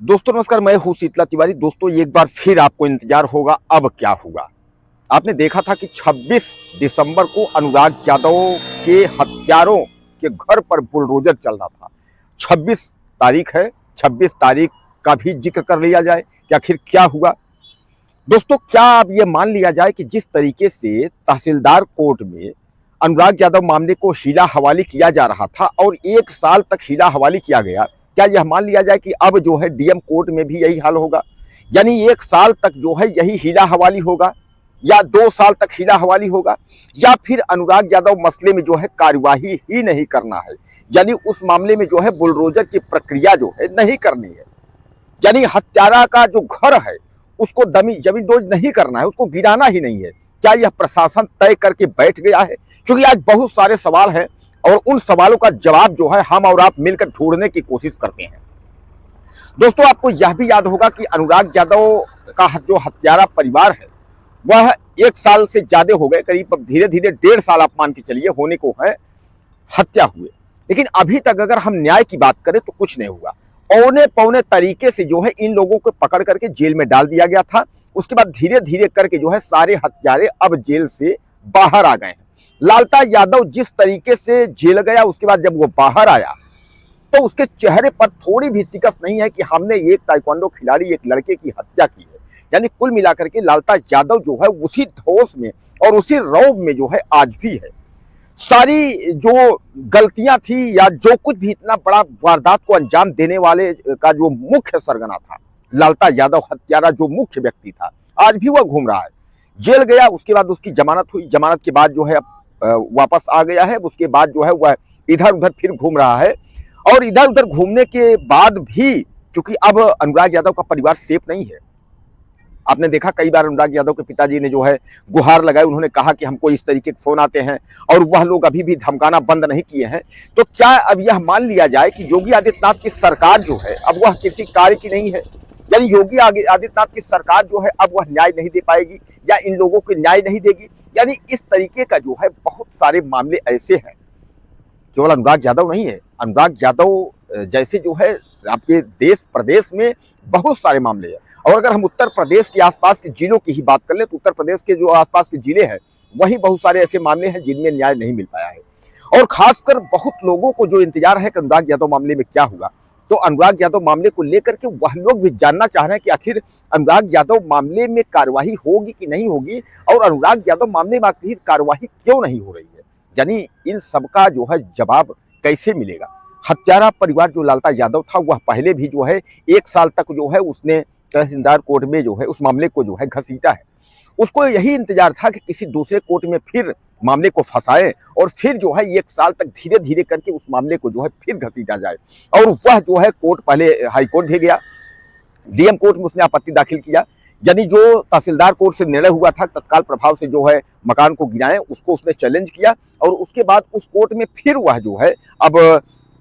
दोस्तों नमस्कार, मैं हूं शीतला तिवारी। दोस्तों एक बार फिर आपको इंतजार होगा, अब क्या हुआ। आपने देखा था कि 26 दिसंबर को अनुराग यादव के हत्यारों के घर पर बुलडोजर चल रहा था। 26 तारीख है, 26 तारीख का भी जिक्र कर लिया जाए कि आखिर क्या हुआ। दोस्तों क्या अब ये मान लिया जाए कि जिस तरीके से तहसीलदार कोर्ट में अनुराग यादव मामले को हीला हवाली किया जा रहा था और 1 साल तक हीला हवाली किया गया, क्या यह मान लिया जाए कि अब जो है डीएम कोर्ट में भी यही हाल होगा? यानी 1 साल तक जो है यही हीला हवाली होगा, या 2 साल तक हीला हवाली होगा, या फिर अनुराग यादव मसले में जो है कार्यवाही ही नहीं करना है, यानी उस मामले में जो है बुलडोजर की प्रक्रिया जो है नहीं करनी है, यानी हत्यारा का जो घर है उसको जमीन दोज नहीं करना है, उसको गिराना ही नहीं है। क्या यह प्रशासन तय करके बैठ गया है? क्योंकि आज बहुत सारे सवाल हैं और उन सवालों का जवाब जो है हम और आप मिलकर ढूंढने की कोशिश करते हैं। दोस्तों आपको यह भी याद होगा कि अनुराग यादव का जो हत्यारा परिवार है वह 1 साल से ज्यादा हो गए, करीब धीरे धीरे 1.5 साल आप मान के चलिए होने को है हत्या हुए, लेकिन अभी तक अगर हम न्याय की बात करें तो कुछ नहीं हुआ। औने पौने तरीके से जो है इन लोगों को पकड़ करके जेल में डाल दिया गया था। उसके बाद धीरे धीरे करके जो है सारे हत्यारे अब जेल से बाहर आ गए हैं। लालता यादव जिस तरीके से जेल गया, उसके बाद जब वो बाहर आया तो उसके चेहरे पर थोड़ी भी शिकस्त नहीं है कि हमने एक ताइक्वांडो खिलाड़ी, एक लड़के की हत्या की है। यानी कुल मिलाकर के लालता यादव जो है उसी धौस में और उसी रौब में जो है आज भी है। सारी जो गलतियां थी या जो कुछ भी इतना बड़ा वारदात को अंजाम देने वाले का जो मुख्य सरगना था, लालता यादव हत्यारा जो मुख्य व्यक्ति था, आज भी वह घूम रहा है। जेल गया, उसके बाद उसकी जमानत हुई, जमानत के बाद जो है वापस आ गया है। उसके बाद जो है वह इधर उधर फिर घूम रहा है और इधर उधर घूमने के बाद भी क्योंकि अब अनुराग यादव का परिवार सेफ नहीं है। आपने देखा कई बार अनुराग यादव के पिताजी ने जो है गुहार लगाई, उन्होंने कहा कि हमको इस तरीके के फोन आते हैं और वह लोग अभी भी धमकाना बंद नहीं किए हैं। तो क्या अब यह मान लिया जाए कि योगी आदित्यनाथ की सरकार जो है अब वह किसी कार्य की नहीं है? यानी योगी आदित्यनाथ की सरकार जो है अब वह न्याय नहीं दे पाएगी या इन लोगों को न्याय नहीं देगी? यानी इस तरीके का जो है बहुत सारे मामले ऐसे हैं। केवल अनुराग यादव नहीं है, अनुराग यादव जैसे जो है आपके देश प्रदेश में बहुत सारे मामले हैं। और अगर हम उत्तर प्रदेश के आसपास के जिलों की ही बात कर लें तो उत्तर प्रदेश के जो आसपास के जिले हैं वही बहुत सारे ऐसे मामले हैं जिनमें न्याय नहीं मिल पाया है। और खासकर बहुत लोगों को जो इंतजार है कि अनुराग यादव मामले में क्या हुआ, तो अनुराग यादव मामले को लेकर के वह लोग भी जानना चाह रहे हैं कि आखिर अनुराग यादव मामले में कार्यवाही होगी कि नहीं होगी और अनुराग यादव मामले में आखिर कार्यवाही क्यों नहीं हो रही है। यानी इन सबका जो है जवाब कैसे मिलेगा? हत्यारा परिवार जो लालता यादव था वह पहले भी जो है 1 साल तक जो है उसने तहसीलदार कोर्ट में जो है उस मामले को जो है घसीटा है। उसको यही इंतजार था कि किसी दूसरे कोर्ट में फिर मामले को फंसाए और फिर जो है 1 साल तक धीरे धीरे करके उस मामले को जो है फिर घसीटा जाए। और वह जो है कोर्ट पहले हाईकोर्ट भी गया, डीएम कोर्ट में उसने आपत्ति दाखिल किया। यानी जो तहसीलदार कोर्ट से निर्णय हुआ था तत्काल प्रभाव से जो है मकान को गिराएं, उसको उसने चैलेंज किया और उसके बाद उस कोर्ट में फिर वह जो है अब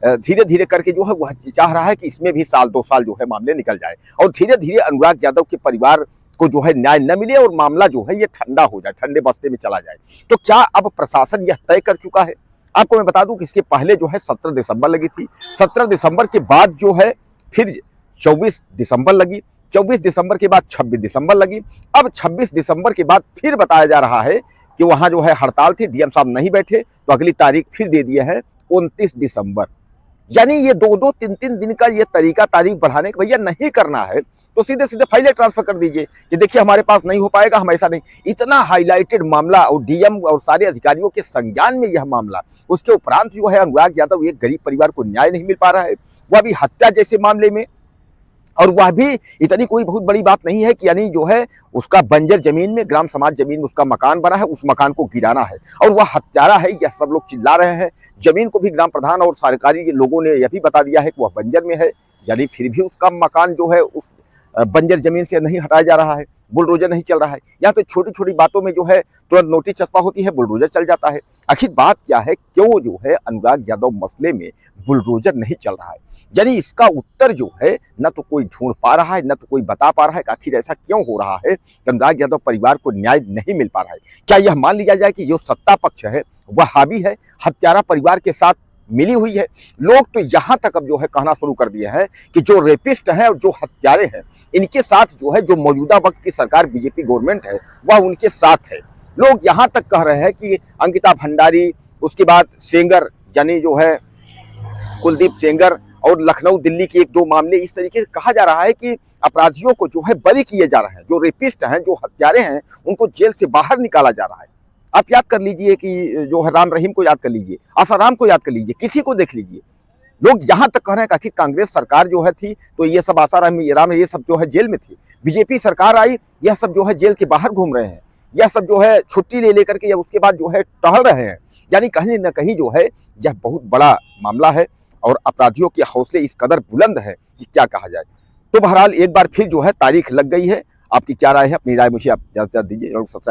धीरे धीरे करके जो है वह चाह रहा है कि इसमें भी 1-2 साल जो है मामले निकल जाए और धीरे धीरे अनुराग यादव के परिवार को जो है न्याय न मिले और मामला जो है ये ठंडा हो जाए, ठंडे बस्ते में चला जाए। तो क्या अब प्रशासन यह तय कर चुका है? आपको मैं बता दूं कि इसके पहले जो है 17 दिसंबर लगी थी, 17 दिसंबर के बाद जो है फिर 24 दिसंबर लगी, 24 दिसंबर के बाद 26 दिसंबर लगी। अब 26 दिसंबर के बाद फिर बताया जा रहा है कि वहां जो है हड़ताल थी, डीएम साहब नहीं बैठे तो अगली तारीख फिर दे दिया है 29 दिसंबर। यानी ये 2-3 दिन का ये तारीख बढ़ाने का भैया नहीं करना है तो सीधे सीधे फाइलें ट्रांसफर कर दीजिए कि देखिए हमारे पास नहीं हो पाएगा, हम ऐसा नहीं। इतना हाईलाइटेड मामला और डीएम और सारे अधिकारियों के संज्ञान में यह मामला, उसके उपरांत जो है अनुराग यादव एक गरीब परिवार को न्याय नहीं मिल पा रहा है, वह भी हत्या जैसे मामले में। और वह भी इतनी कोई बहुत बड़ी बात नहीं है कि यानी जो है उसका बंजर जमीन में, ग्राम समाज जमीन में उसका मकान बना है, उस मकान को गिराना है और वह हत्यारा है, यह सब लोग चिल्ला रहे हैं। जमीन को भी ग्राम प्रधान और सरकारी लोगों ने यह भी बता दिया है कि वह बंजर में है, यानी फिर भी उसका मकान जो है उस बंजर जमीन से नहीं हटाया जा रहा है, बुलडोजर नहीं चल रहा है। यहाँ तो छोटी छोटी बातों में जो है तुरंत नोटिस चस्पा होती है, बुलडोजर चल जाता है। आखिर बात क्या है, क्यों जो है अनुराग यादव मसले में बुलडोजर नहीं चल रहा है? यानी इसका उत्तर जो है न तो कोई ढूंढ पा रहा है, न तो कोई बता पा रहा है कि आखिर ऐसा क्यों हो रहा है कि अनुराग यादव परिवार को न्याय नहीं मिल पा रहा है। क्या यह मान लिया जाए कि जो सत्ता पक्ष है वह हावी है, हत्यारा परिवार के साथ मिली हुई है। लोग तो यहाँ तक अब जो है कहना शुरू कर दिए हैं कि जो रेपिस्ट हैं और जो हत्यारे हैं, इनके साथ जो है जो मौजूदा वक्त की सरकार बीजेपी गवर्नमेंट है वह उनके साथ है। लोग यहाँ तक कह रहे हैं कि अंकिता भंडारी, उसके बाद सेंगर यानी जो है कुलदीप सेंगर, और लखनऊ दिल्ली के एक दो मामले, इस तरीके से कहा जा रहा है कि अपराधियों को जो है बरी किए जा रहे हैं। जो रेपिस्ट हैं, जो हत्यारे हैं, उनको जेल से बाहर निकाला जा रहा है। आप याद कर लीजिए कि जो है राम रहीम को याद कर लीजिए, आसाराम को याद कर लीजिए, किसी को देख लीजिए। लोग यहाँ तक कह रहे हैं कि आखिर कांग्रेस सरकार जो है थी तो ये सब आसाराम ये सब जो है जेल में थी, बीजेपी सरकार आई, यह सब जो है जेल के बाहर घूम रहे हैं, यह सब जो है छुट्टी ले लेकर के या उसके बाद जो है टहल रहे हैं। यानी कहीं ना कहीं जो है यह बहुत बड़ा मामला है और अपराधियों के हौसले इस कदर बुलंद है कि क्या कहा जाए। तो बहरहाल एक बार फिर जो है तारीख लग गई है। आपकी क्या राय है? अपनी राय मुझे आप ज़्यादा दीजिए।